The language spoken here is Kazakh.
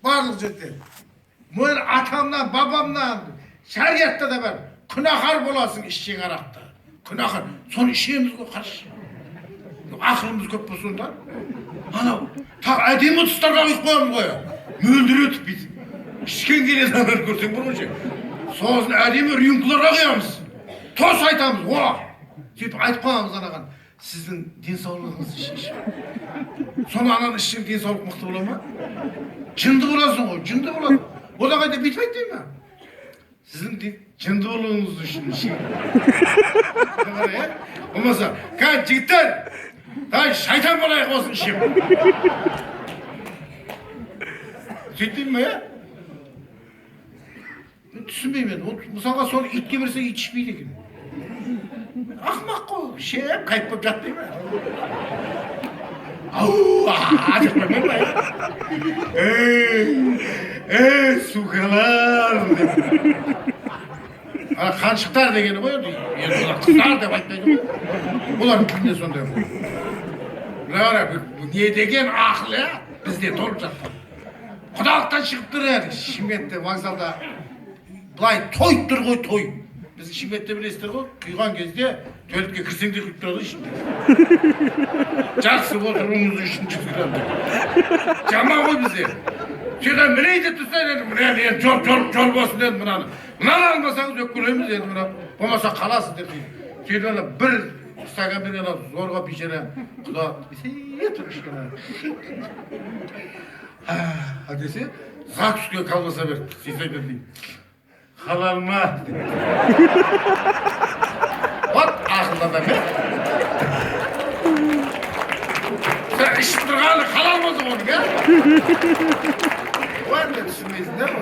Bарлıq жерде. Мен атамдан, babamdan, şariatta da var. Günahkar bolasın işçi qarakta. Günahkar. Son işimiz o karşı. Aklımız köp bolsun da. Ana, tak әдемі тұстарға қойып қоямыз ғой. Мөлдір өтіп біз. Ішкен келе заман көрсең бұрыншы. Сосын әдемі рюмкаларға қоямыз. Тос айтамыз. О! Сөйтіп айтып қоямыз анаған. Сіздің денсаулығыңыз ішін. Соны ананың ішін денсаулық мықты бола ма? Жынды боласың ғой, жынды болады. Одан қайда бүйтіп айт дей ма? Сіздің жынды болуыңыз үшін ішін. Болмаса, қазір жігіттер, дай шайтан болайық болсын ішем. Сөйтпейм ма, я? Түсінбеймін. Мысалға соны итке берсе ит ішпейді екен. Ақмақ қой, шеп, қайып болып жатпай ма? Ау, деп қоймай ма, я? Сукалар! Қаншықтар дегені ғой, қыздар деп айтпайды ғой. Олардың тілінде сондай ғой. Не деген ақыл, я? Бізде толып жатқан. Құдалықтан шығып тұр әр, Шымкентте вокзалда былай тойып тұр ғой, той. Біз Шымкентте білесіздер ғой, құйған кезде төліпке кірсеңде құйып тұрады ішінде. Жақсы отыруымыз үшін жүзгілерді. Жаман ғой бізде. Сөйден мілейді тұстан енді, міне жол болсын деді мұнаны. Мұнаны алмасаңыз өккілеміз енді мұна. Болмаса қаласыз деп дейді. Сөйден бір стакан берген зорға пешері құда тұр ішкен. Десе, закуске колбаса берді, сесай берді. Халал ма? Вот ақылдан мен. Сен ішіп тұрғаны халал болсын оның, ә? Var mı düşünmeyiz, değil mi?